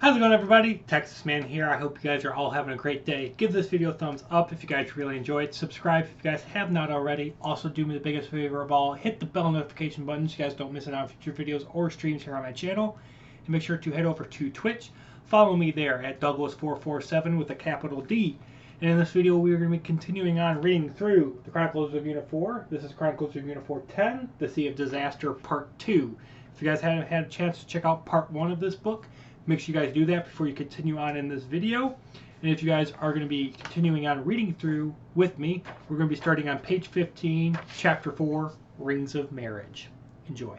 How's it going, everybody? Texas Man here. I hope you guys are all having a great day. Give this video a thumbs up if you guys really enjoyed it. Subscribe if you guys have not already. Also, do me the biggest favor of all. Hit the bell notification button so you guys don't miss out on future videos or streams here on my channel. And make sure to head over to Twitch. Follow me there at Douglas447 with a capital D. And in this video, we are going to be continuing on reading through the Chronicles of Unit 4. This is Chronicles of Unit 410, The Sea of Disaster, Part 2. If you guys haven't had a chance to check out Part 1 of this book, make sure you guys do that before you continue on in this video. And if you guys are going to be continuing on reading through with me, we're going to be starting on page 15, Chapter 4, Rings of Marriage. Enjoy.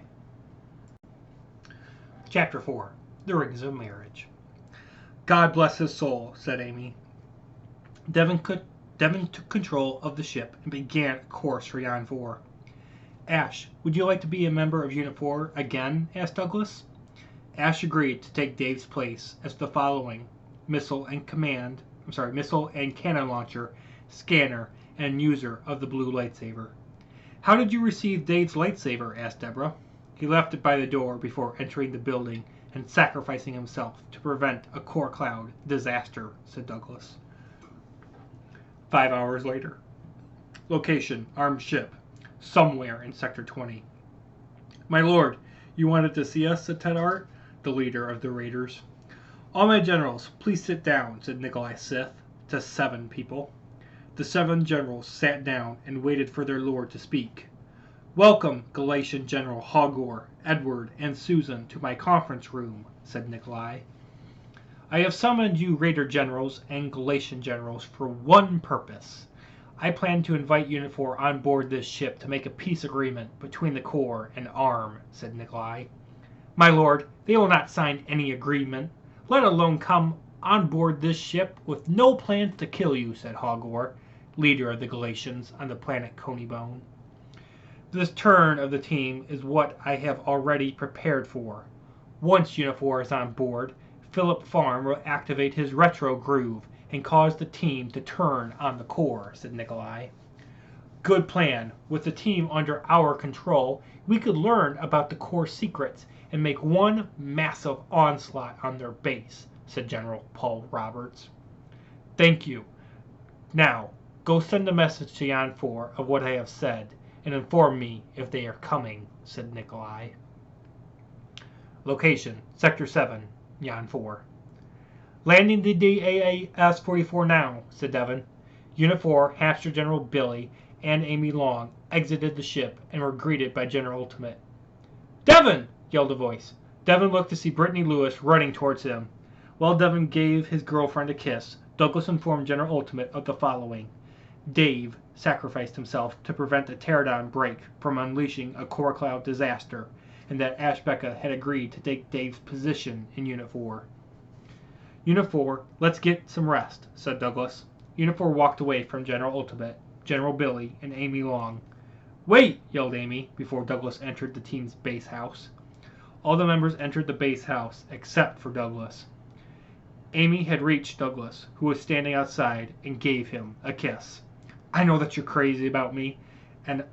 Chapter 4, The Rings of Marriage. God bless his soul, said Amy. Devon took control of the ship and began a course for Yon 4. Ash, would you like to be a member of Unit 4 again? Asked Douglas. Ash agreed to take Dave's place as the following: missile and cannon launcher, scanner, and user of the blue lightsaber. How did you receive Dave's lightsaber? Asked Deborah. He left it by the door before entering the building and sacrificing himself to prevent a core cloud disaster, said Douglas. 5 hours later. Location: armed ship, somewhere in Sector 20. My lord, you wanted to see us, said Ted Art, the leader of the raiders. All my generals, please sit down, said Nikolai Sith to 7 people. The 7 generals sat down and waited for their lord to speak. Welcome, Galatian General Hogor, Edward, and Susan, to my conference room, said Nikolai. I have summoned you Raider generals and Galatian generals for one purpose. I plan to invite Unit 4 on board this ship to make a peace agreement between the Corps and ARM, said Nikolai. My lord, they will not sign any agreement, let alone come on board this ship with no plans to kill you, said Hogor, leader of the Galatians on the planet Conybone. This turn of the team is what I have already prepared for. Once Unit 4 is on board, Philip Farm will activate his retro groove and cause the team to turn on the Corps, said Nikolai. Good plan. With the team under our control, we could learn about the Corps secrets and make one massive onslaught on their base, said General Paul Roberts. Thank you. Now, go send a message to Yon 4 of what I have said and inform me if they are coming, said Nikolai. Location: Sector 7, Yon 4. Landing the DAAS-44 now, said Devon. Unit 4, Hamster General Billy, and Amy Long exited the ship and were greeted by General Ultimate. Devon! Yelled a voice. Devon looked to see Brittany Lewis running towards him. While Devon gave his girlfriend a kiss, Douglas informed General Ultimate of the following. Dave sacrificed himself to prevent the Pterodon break from unleashing a core cloud disaster, and that Ashbeka had agreed to take Dave's position in Unit 4. Unit 4, let's get some rest, said Douglas. Unit 4 walked away from General Ultimate, General Billy, and Amy Long. Wait! Yelled Amy before Douglas entered the team's base house. All the members entered the base house except for Douglas. Amy had reached Douglas, who was standing outside, and gave him a kiss. I know that you're crazy about me, and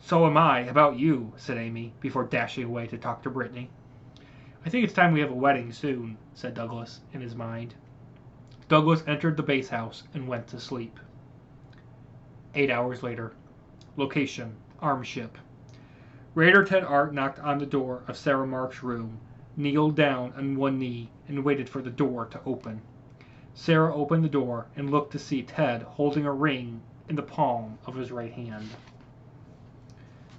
so am I about you, said Amy, before dashing away to talk to Brittany. I think it's time we have a wedding soon, said Douglas in his mind. Douglas entered the base house and went to sleep. 8 hours later. Location: armed ship. Raider Ted Art knocked on the door of Sarah Mark's room, kneeled down on one knee, and waited for the door to open. Sarah opened the door and looked to see Ted holding a ring in the palm of his right hand.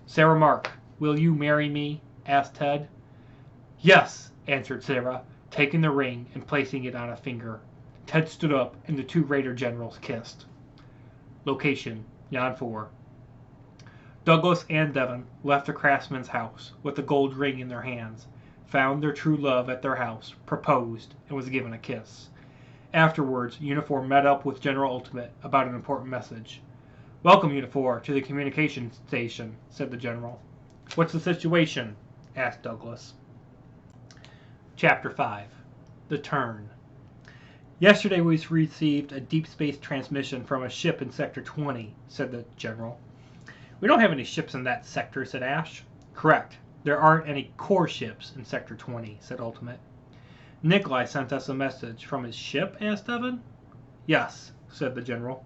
Sarah Mark, will you marry me? Asked Ted. Yes, answered Sarah, taking the ring and placing it on a finger. Ted stood up and the 2 Raider generals kissed. Location: Yon 4. Douglas and Devon left the craftsman's house with the gold ring in their hands, found their true love at their house, proposed, and was given a kiss. Afterwards, Unit 4 met up with General Ultimate about an important message. Welcome, Unit 4, to the communication station, said the general. What's the situation? Asked Douglas. Chapter 5. The Turn. Yesterday we received a deep space transmission from a ship in Sector 20, said the general. We don't have any ships in that sector, said Ash. Correct. There aren't any core ships in Sector 20, said Ultimate. Nikolai sent us a message from his ship? Asked Devon. Yes, said the general.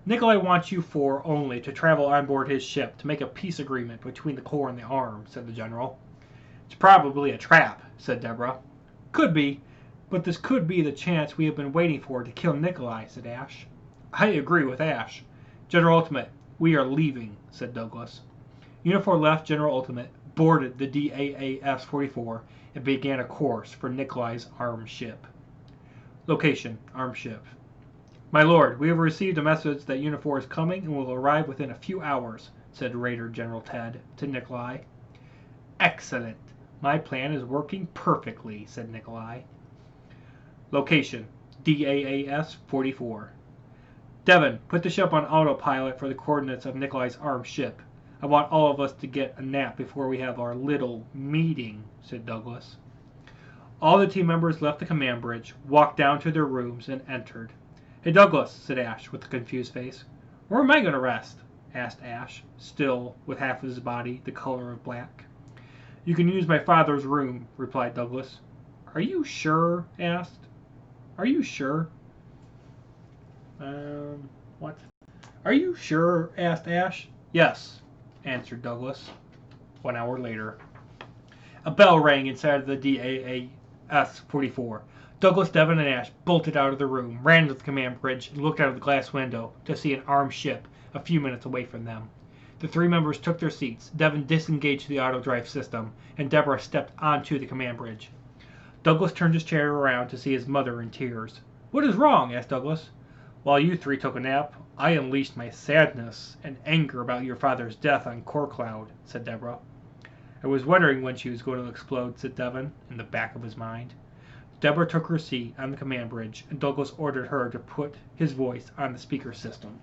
Nikolai wants you four only to travel on board his ship to make a peace agreement between the Corps and the Arm, said the general. It's probably a trap, said Deborah. Could be, but this could be the chance we have been waiting for to kill Nikolai, said Ash. I agree with Ash. General Ultimate, we are leaving, said Douglas. Unifor left General Ultimate, boarded the DAAS-44, and began a course for Nikolai's armed ship. Location, armed ship. My lord, we have received a message that Unifor is coming and will arrive within a few hours, said Raider General Ted to Nikolai. Excellent. My plan is working perfectly, said Nikolai. Location, DAAS-44. Devon, put the ship on autopilot for the coordinates of Nikolai's armed ship. I want all of us to get a nap before we have our little meeting, said Douglas. All the team members left the command bridge, walked down to their rooms, and entered. Hey, Douglas, said Ash with a confused face. Where am I going to rest? Asked Ash, still with half of his body the color of black. You can use my father's room, replied Douglas. Are you sure? Asked. Are you sure? What? Are you sure? Asked Ash. Yes, answered Douglas. 1 hour later. A bell rang inside of the DAAS-44. Douglas, Devon, and Ash bolted out of the room, ran to the command bridge, and looked out of the glass window to see an armed ship a few minutes away from them. The three members took their seats. Devon disengaged the auto-drive system, and Deborah stepped onto the command bridge. Douglas turned his chair around to see his mother in tears. What is wrong? Asked Douglas. While you three took a nap, I unleashed my sadness and anger about your father's death on Core Cloud, said Deborah. I was wondering when she was going to explode, said Devon, in the back of his mind. Deborah took her seat on the command bridge, and Douglas ordered her to put his voice on the speaker system.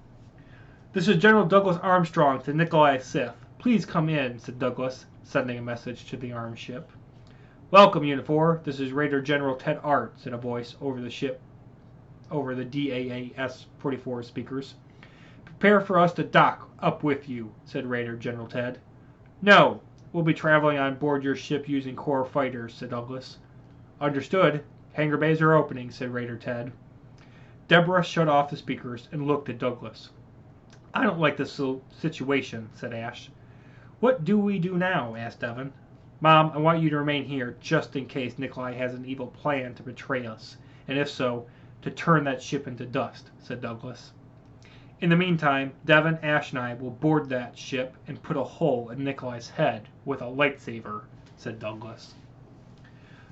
This is General Douglas Armstrong to Nikolai Sith. Please come in, said Douglas, sending a message to the armed ship. Welcome, Unifor. This is Raider General Ted Art, said a voice over the DAAS-44 speakers. Prepare for us to dock up with you, said Raider General Ted. No, we'll be traveling on board your ship using Corps fighters, said Douglas. Understood. Hangar bays are opening, said Raider Ted. Deborah shut off the speakers and looked at Douglas. I don't like this situation, said Ash. What do we do now? Asked Devon. Mom, I want you to remain here just in case Nikolai has an evil plan to betray us, and if so, to turn that ship into dust, said Douglas. In the meantime, Devon, Ash, and I will board that ship and put a hole in Nikolai's head with a lightsaber, said Douglas.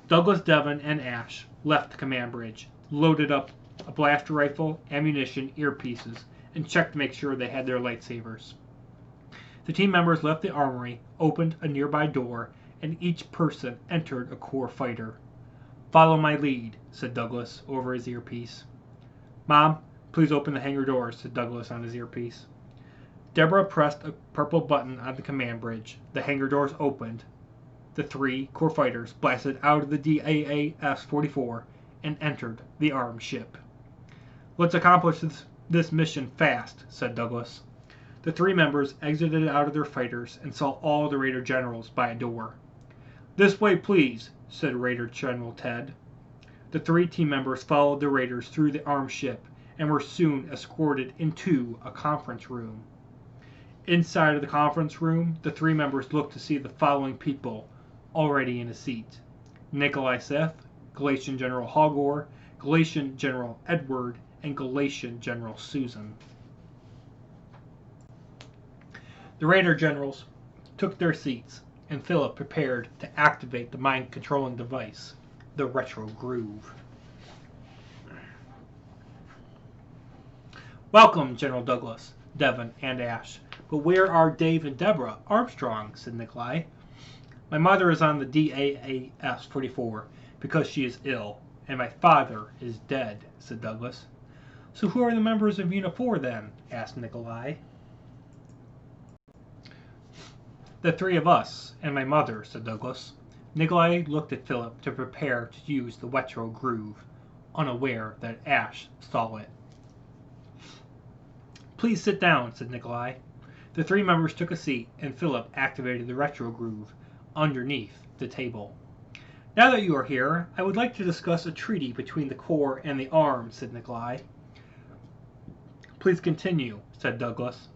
Douglas, Devon, and Ash left the command bridge, loaded up a blaster rifle, ammunition, earpieces, and checked to make sure they had their lightsabers. The team members left the armory, opened a nearby door, and each person entered a Corps fighter. Follow my lead, said Douglas over his earpiece. Mom, please open the hangar doors, said Douglas on his earpiece. Deborah pressed a purple button on the command bridge. The hangar doors opened. The 3 Corps fighters blasted out of the DAAS-44 and entered the armed ship. Let's accomplish this mission fast, said Douglas. The 3 members exited out of their fighters and saw all the Raider generals by a door. This way, please, said Raider General Ted. The 3 team members followed the Raiders through the armed ship and were soon escorted into a conference room. Inside of the conference room, the 3 members looked to see the following people already in a seat: Nikolai Sith, Galatian General Hogor, Galatian General Edward, and Galatian General Susan. The Raider generals took their seats, and Philip prepared to activate the mind-controlling device, the Retro Groove. Welcome, General Douglas, Devon, and Ash. But where are Dave and Deborah Armstrong? Said Nikolai. My mother is on the DAAS-44 because she is ill, and my father is dead, said Douglas. So who are the members of Unifor then? Asked Nikolai. The 3 of us, and my mother, said Douglas. Nikolai looked at Philip to prepare to use the Retro Groove, unaware that Ash saw it. Please sit down, said Nikolai. The 3 members took a seat, and Philip activated the Retro Groove underneath the table. Now that you are here, I would like to discuss a treaty between the Corps and the Arm, said Nikolai. Please continue, said Douglas.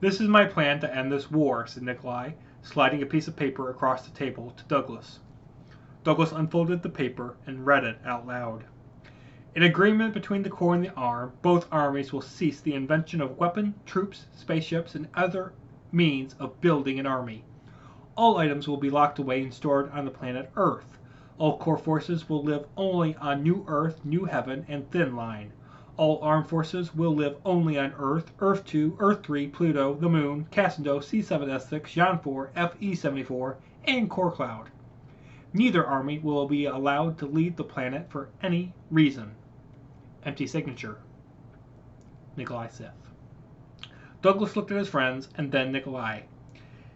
This is my plan to end this war, said Nikolai, sliding a piece of paper across the table to Douglas. Douglas unfolded the paper and read it out loud. In agreement between the Corps and the Arm, both armies will cease the invention of weapons, troops, spaceships, and other means of building an army. All items will be locked away and stored on the planet Earth. All Corps forces will live only on New Earth, New Heaven, and Thin Line. All armed forces will live only on Earth, Earth 2, Earth 3, Pluto, the Moon, Cassandra, C7S6, Jan 4, FE74, and Core Cloud. Neither army will be allowed to leave the planet for any reason. Empty signature. Nikolai Sith. Douglas looked at his friends and then Nikolai.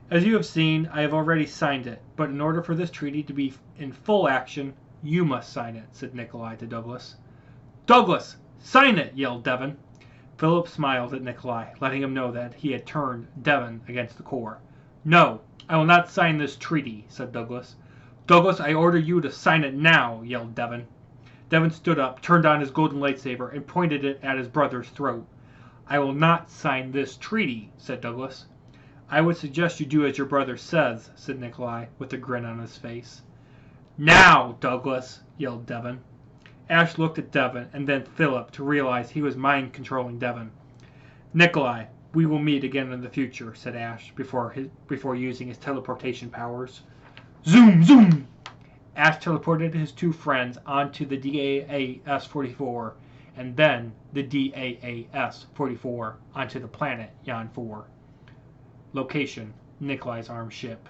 As you have seen, I have already signed it, but in order for this treaty to be in full action, you must sign it, said Nikolai to Douglas. Douglas! Sign it! Yelled Devon. Philip smiled at Nikolai, letting him know that he had turned Devon against the Corps. No, I will not sign this treaty, said Douglas. Douglas, I order you to sign it now, yelled Devon. Devon stood up, turned on his golden lightsaber, and pointed it at his brother's throat. I will not sign this treaty, said Douglas. I would suggest you do as your brother says, said Nikolai, with a grin on his face. Now, Douglas, yelled Devon. Ash looked at Devon and then Philip to realize he was mind-controlling Devon. Nikolai, we will meet again in the future, said Ash before using his teleportation powers. Zoom, zoom! Ash teleported his two friends onto the DAAS-44 and then the DAAS-44 onto the planet Jan 4. Location, Nikolai's armed ship.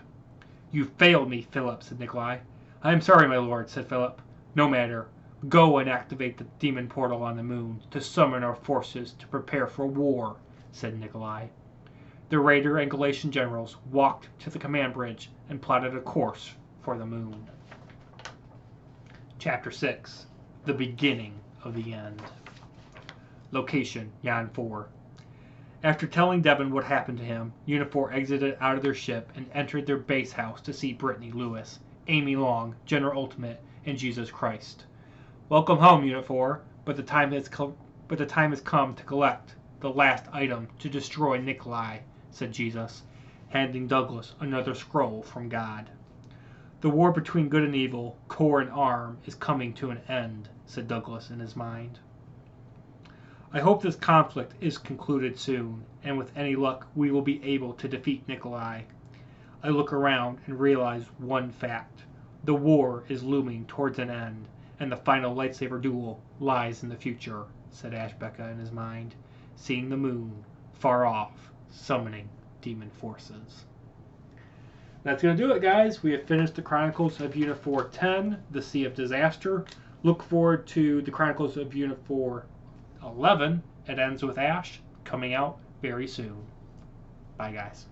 You failed me, Philip, said Nikolai. I am sorry, my lord, said Philip. No matter. Go and activate the demon portal on the moon to summon our forces to prepare for war, said Nikolai. The Raider and Galatian generals walked to the command bridge and plotted a course for the moon. Chapter 6. The Beginning of the End. Location, Jan 4. After telling Devon what happened to him, Unifor exited out of their ship and entered their base house to see Brittany Lewis, Amy Long, General Ultimate, and Jesus Christ. Welcome home, Unifor, but the time has come to collect the last item to destroy Nikolai, said Jesus, handing Douglas another scroll from God. The war between good and evil, Corps and Arm, is coming to an end, said Douglas in his mind. I hope this conflict is concluded soon, and with any luck we will be able to defeat Nikolai. I look around and realize one fact. The war is looming towards an end, and the final lightsaber duel lies in the future, said Ashbeka in his mind, seeing the moon far off, summoning demon forces. That's going to do it, guys. We have finished the Chronicles of Unifor 10, The Sea of Disaster. Look forward to the Chronicles of Unifor 11, It Ends with Ash, coming out very soon. Bye, guys.